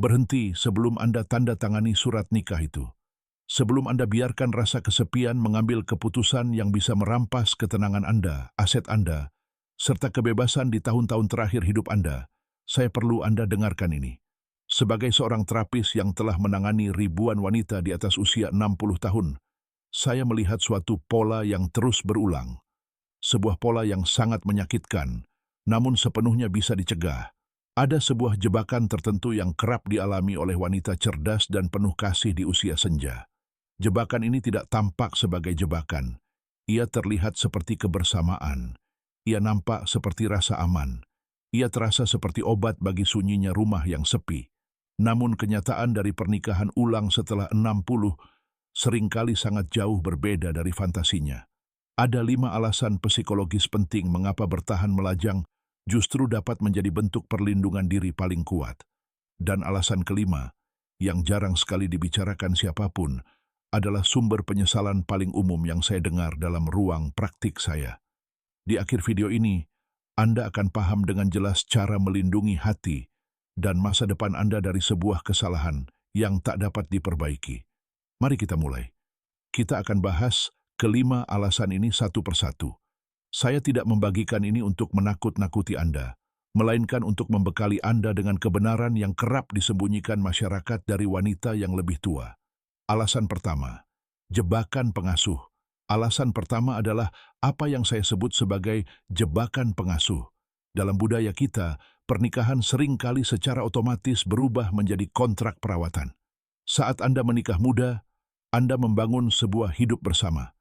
Berhenti sebelum Anda tanda tangani surat nikah itu. Sebelum Anda biarkan rasa kesepian mengambil keputusan yang bisa merampas ketenangan Anda, aset Anda, serta kebebasan di tahun-tahun terakhir hidup Anda, saya perlu Anda dengarkan ini. Sebagai seorang terapis yang telah menangani ribuan wanita di atas usia 60 tahun, saya melihat suatu pola yang terus berulang. Sebuah pola yang sangat menyakitkan, namun sepenuhnya bisa dicegah. Ada sebuah jebakan tertentu yang kerap dialami oleh wanita cerdas dan penuh kasih di usia senja. Jebakan ini tidak tampak sebagai jebakan. Ia terlihat seperti kebersamaan. Ia nampak seperti rasa aman. Ia terasa seperti obat bagi sunyinya rumah yang sepi. Namun kenyataan dari pernikahan ulang setelah 60 seringkali sangat jauh berbeda dari fantasinya. Ada 5 alasan psikologis penting mengapa bertahan melajang justru dapat menjadi bentuk perlindungan diri paling kuat. Dan alasan kelima, yang jarang sekali dibicarakan siapapun, adalah sumber penyesalan paling umum yang saya dengar dalam ruang praktik saya. Di akhir video ini, Anda akan paham dengan jelas cara melindungi hati dan masa depan Anda dari sebuah kesalahan yang tak dapat diperbaiki. Mari kita mulai. Kita akan bahas kelima alasan ini satu persatu. Saya tidak membagikan ini untuk menakut-nakuti Anda, melainkan untuk membekali Anda dengan kebenaran yang kerap disembunyikan masyarakat dari wanita yang lebih tua. Alasan pertama, jebakan pengasuh. Alasan pertama adalah apa yang saya sebut sebagai jebakan pengasuh. Dalam budaya kita, pernikahan seringkali secara otomatis berubah menjadi kontrak perawatan. Saat Anda menikah muda, Anda membangun sebuah hidup bersama.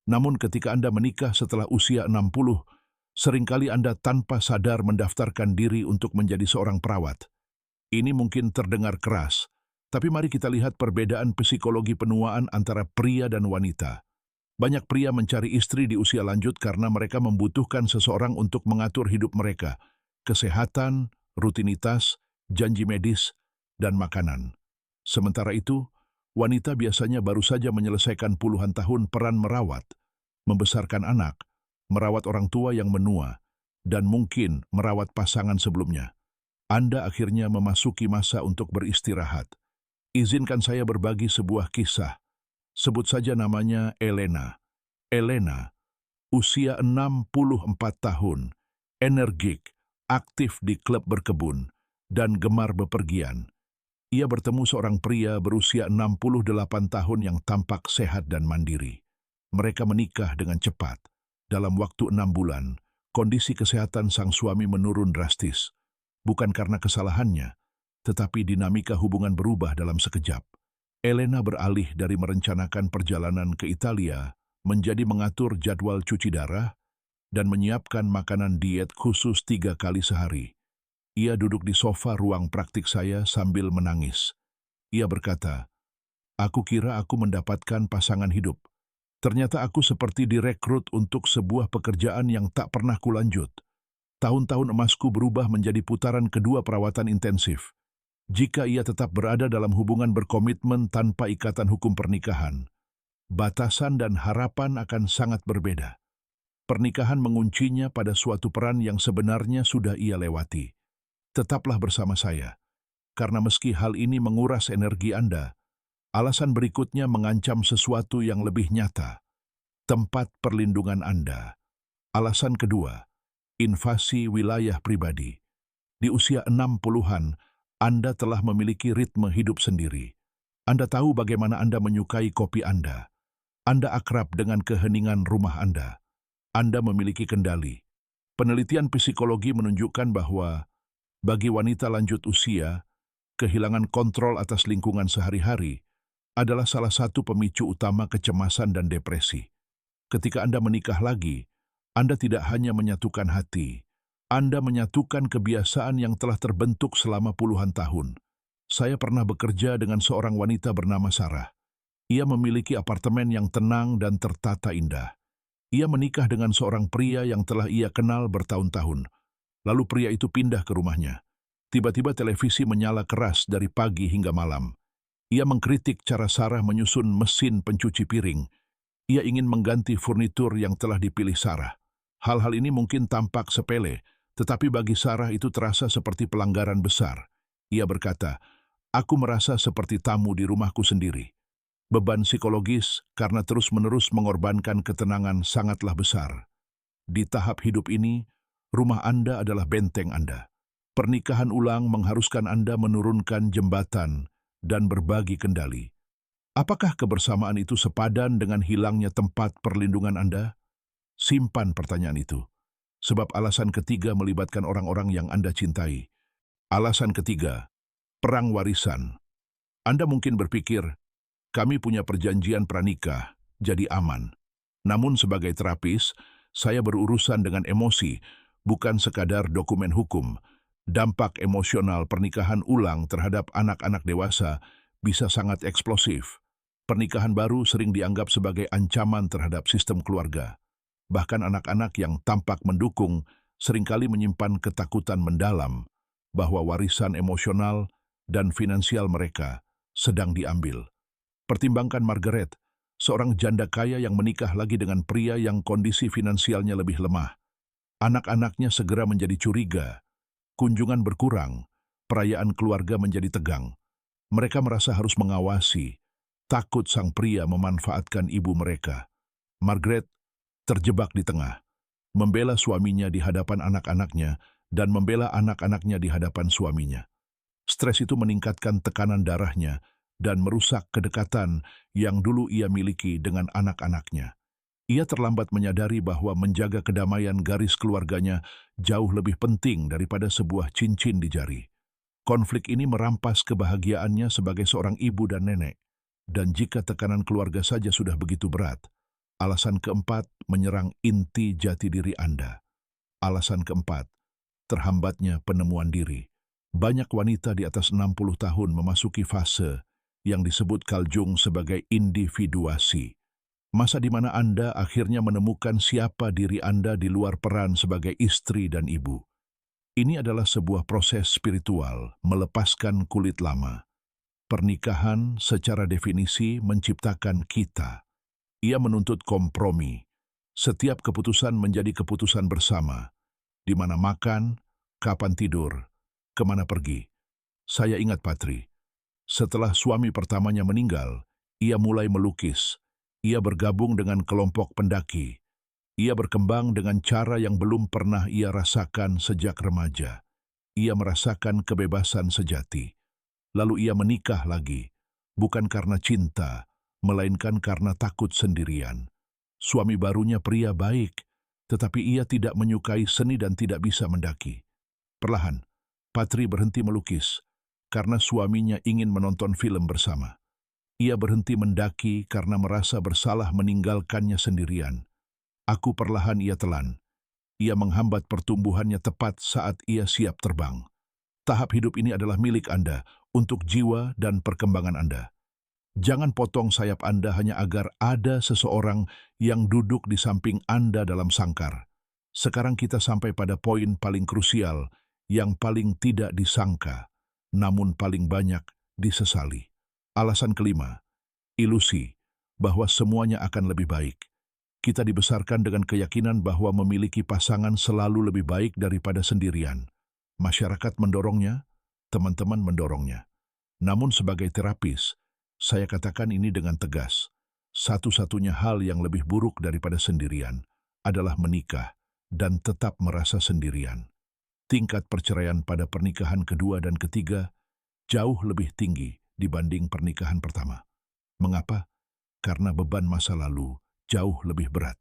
Namun ketika Anda menikah setelah usia 60, seringkali Anda tanpa sadar mendaftarkan diri untuk menjadi seorang perawat. Ini mungkin terdengar keras, tapi mari kita lihat perbedaan psikologi penuaan antara pria dan wanita. Banyak pria mencari istri di usia lanjut karena mereka membutuhkan seseorang untuk mengatur hidup mereka, kesehatan, rutinitas, janji medis, dan makanan. Sementara itu, wanita biasanya baru saja menyelesaikan puluhan tahun peran merawat, membesarkan anak, merawat orang tua yang menua, dan mungkin merawat pasangan sebelumnya. Anda akhirnya memasuki masa untuk beristirahat. Izinkan saya berbagi sebuah kisah. Sebut saja namanya Elena. Elena, usia 64 tahun, energik, aktif di klub berkebun, dan gemar bepergian. Ia bertemu seorang pria berusia 68 tahun yang tampak sehat dan mandiri. Mereka menikah dengan cepat. Dalam waktu 6 bulan, kondisi kesehatan sang suami menurun drastis. Bukan karena kesalahannya, tetapi dinamika hubungan berubah dalam sekejap. Elena beralih dari merencanakan perjalanan ke Italia menjadi mengatur jadwal cuci darah dan menyiapkan makanan diet khusus 3 kali sehari. Ia duduk di sofa ruang praktik saya sambil menangis. Ia berkata, "Aku kira aku mendapatkan pasangan hidup. Ternyata aku seperti direkrut untuk sebuah pekerjaan yang tak pernah kulanjut. Tahun-tahun emasku berubah menjadi putaran kedua perawatan intensif. Jika ia tetap berada dalam hubungan berkomitmen tanpa ikatan hukum pernikahan, batasan dan harapan akan sangat berbeda. Pernikahan menguncinya pada suatu peran yang sebenarnya sudah ia lewati. Tetaplah bersama saya, karena meski hal ini menguras energi Anda, alasan berikutnya mengancam sesuatu yang lebih nyata, tempat perlindungan Anda. Alasan kedua, invasi wilayah pribadi. Di usia 60-an, Anda telah memiliki ritme hidup sendiri. Anda tahu bagaimana Anda menyukai kopi Anda. Anda akrab dengan keheningan rumah Anda. Anda memiliki kendali. Penelitian psikologi menunjukkan bahwa bagi wanita lanjut usia, kehilangan kontrol atas lingkungan sehari-hari adalah salah satu pemicu utama kecemasan dan depresi. Ketika Anda menikah lagi, Anda tidak hanya menyatukan hati, Anda menyatukan kebiasaan yang telah terbentuk selama puluhan tahun. Saya pernah bekerja dengan seorang wanita bernama Sarah. Ia memiliki apartemen yang tenang dan tertata indah. Ia menikah dengan seorang pria yang telah ia kenal bertahun-tahun. Lalu pria itu pindah ke rumahnya. Tiba-tiba televisi menyala keras dari pagi hingga malam. Ia mengkritik cara Sarah menyusun mesin pencuci piring. Ia ingin mengganti furnitur yang telah dipilih Sarah. Hal-hal ini mungkin tampak sepele, tetapi bagi Sarah itu terasa seperti pelanggaran besar. Ia berkata, Aku merasa seperti tamu di rumahku sendiri. Beban psikologis karena terus-menerus mengorbankan ketenangan sangatlah besar. Di tahap hidup ini, rumah Anda adalah benteng Anda. Pernikahan ulang mengharuskan Anda menurunkan jembatan dan berbagi kendali. Apakah kebersamaan itu sepadan dengan hilangnya tempat perlindungan Anda? Simpan pertanyaan itu, sebab alasan ketiga melibatkan orang-orang yang Anda cintai. Alasan ketiga, perang warisan. Anda mungkin berpikir, kami punya perjanjian pranikah, jadi aman. Namun sebagai terapis, saya berurusan dengan emosi, bukan sekadar dokumen hukum. Dampak emosional pernikahan ulang terhadap anak-anak dewasa bisa sangat eksplosif. Pernikahan baru sering dianggap sebagai ancaman terhadap sistem keluarga. Bahkan anak-anak yang tampak mendukung seringkali menyimpan ketakutan mendalam bahwa warisan emosional dan finansial mereka sedang diambil. Pertimbangkan Margaret, seorang janda kaya yang menikah lagi dengan pria yang kondisi finansialnya lebih lemah. Anak-anaknya segera menjadi curiga, kunjungan berkurang, perayaan keluarga menjadi tegang. Mereka merasa harus mengawasi, takut sang pria memanfaatkan ibu mereka. Margaret terjebak di tengah, membela suaminya di hadapan anak-anaknya dan membela anak-anaknya di hadapan suaminya. Stres itu meningkatkan tekanan darahnya dan merusak kedekatan yang dulu ia miliki dengan anak-anaknya. Ia terlambat menyadari bahwa menjaga kedamaian garis keluarganya jauh lebih penting daripada sebuah cincin di jari. Konflik ini merampas kebahagiaannya sebagai seorang ibu dan nenek. Dan jika tekanan keluarga saja sudah begitu berat, alasan keempat menyerang inti jati diri Anda. Alasan keempat, terhambatnya penemuan diri. Banyak wanita di atas 60 tahun memasuki fase yang disebut Carl Jung sebagai individuasi. Masa di mana Anda akhirnya menemukan siapa diri Anda di luar peran sebagai istri dan ibu. Ini adalah sebuah proses spiritual, melepaskan kulit lama. Pernikahan secara definisi menciptakan kita. Ia menuntut kompromi. Setiap keputusan menjadi keputusan bersama. Di mana makan, kapan tidur, kemana pergi. Saya ingat Patri. Setelah suami pertamanya meninggal, ia mulai melukis. Ia bergabung dengan kelompok pendaki. Ia berkembang dengan cara yang belum pernah ia rasakan sejak remaja. Ia merasakan kebebasan sejati. Lalu ia menikah lagi, bukan karena cinta, melainkan karena takut sendirian. Suami barunya pria baik, tetapi ia tidak menyukai seni dan tidak bisa mendaki. Perlahan, Patri berhenti melukis, karena suaminya ingin menonton film bersama. Ia berhenti mendaki karena merasa bersalah meninggalkannya sendirian. Aku perlahan ia telan. Ia menghambat pertumbuhannya tepat saat ia siap terbang. Tahap hidup ini adalah milik Anda, untuk jiwa dan perkembangan Anda. Jangan potong sayap Anda hanya agar ada seseorang yang duduk di samping Anda dalam sangkar. Sekarang kita sampai pada poin paling krusial, yang paling tidak disangka, namun paling banyak disesali. Alasan kelima, ilusi bahwa semuanya akan lebih baik. Kita dibesarkan dengan keyakinan bahwa memiliki pasangan selalu lebih baik daripada sendirian. Masyarakat mendorongnya, teman-teman mendorongnya. Namun sebagai terapis, saya katakan ini dengan tegas. Satu-satunya hal yang lebih buruk daripada sendirian adalah menikah dan tetap merasa sendirian. Tingkat perceraian pada pernikahan kedua dan ketiga jauh lebih tinggi dibanding pernikahan pertama. Mengapa? Karena beban masa lalu jauh lebih berat.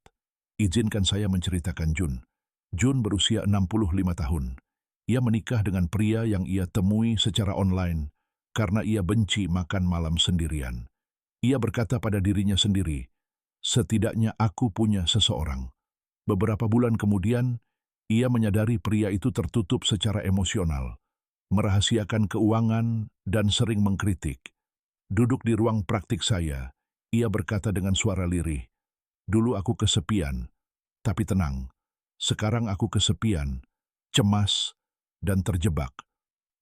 Izinkan saya menceritakan Jun. Jun berusia 65 tahun. Ia menikah dengan pria yang ia temui secara online karena ia benci makan malam sendirian. Ia berkata pada dirinya sendiri, setidaknya aku punya seseorang. Beberapa bulan kemudian, ia menyadari pria itu tertutup secara emosional, merahasiakan keuangan dan sering mengkritik. Duduk di ruang praktik saya, ia berkata dengan suara lirih, dulu aku kesepian, tapi tenang. Sekarang aku kesepian, cemas, dan terjebak.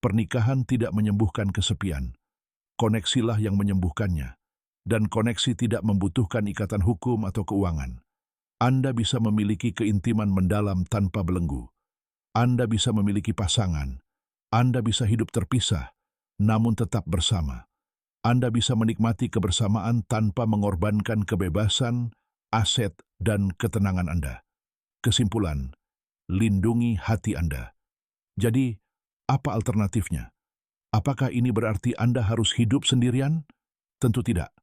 Pernikahan tidak menyembuhkan kesepian. Koneksilah yang menyembuhkannya. Dan koneksi tidak membutuhkan ikatan hukum atau keuangan. Anda bisa memiliki keintiman mendalam tanpa belenggu. Anda bisa memiliki pasangan. Anda bisa hidup terpisah. namun tetap bersama. Anda bisa menikmati kebersamaan tanpa mengorbankan kebebasan, aset, dan ketenangan Anda. Kesimpulan, lindungi hati Anda. Jadi, apa alternatifnya? Apakah ini berarti Anda harus hidup sendirian? Tentu tidak.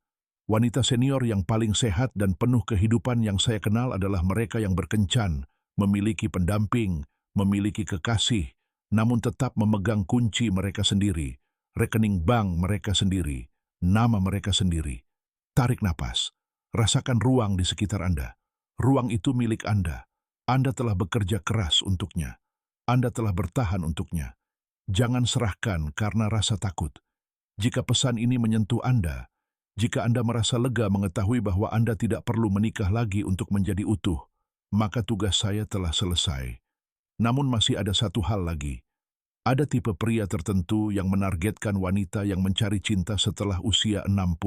Wanita senior yang paling sehat dan penuh kehidupan yang saya kenal adalah mereka yang berkencan, memiliki pendamping, memiliki kekasih, namun tetap memegang kunci mereka sendiri, rekening bank mereka sendiri, nama mereka sendiri. Tarik napas, rasakan ruang di sekitar Anda. Ruang itu milik Anda. Anda telah bekerja keras untuknya. Anda telah bertahan untuknya. Jangan serahkan karena rasa takut. Jika pesan ini menyentuh Anda, jika Anda merasa lega mengetahui bahwa Anda tidak perlu menikah lagi untuk menjadi utuh, maka tugas saya telah selesai. Namun masih ada satu hal lagi. Ada tipe pria tertentu yang menargetkan wanita yang mencari cinta setelah usia 60.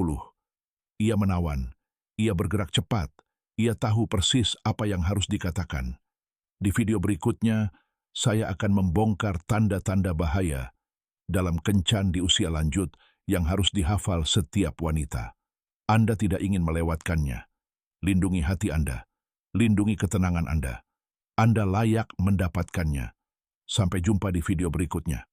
Ia menawan, ia bergerak cepat, ia tahu persis apa yang harus dikatakan. Di video berikutnya, saya akan membongkar tanda-tanda bahaya dalam kencan di usia lanjut yang harus dihafal setiap wanita. Anda tidak ingin melewatkannya. Lindungi hati Anda. Lindungi ketenangan Anda. Anda layak mendapatkannya. Sampai jumpa di video berikutnya.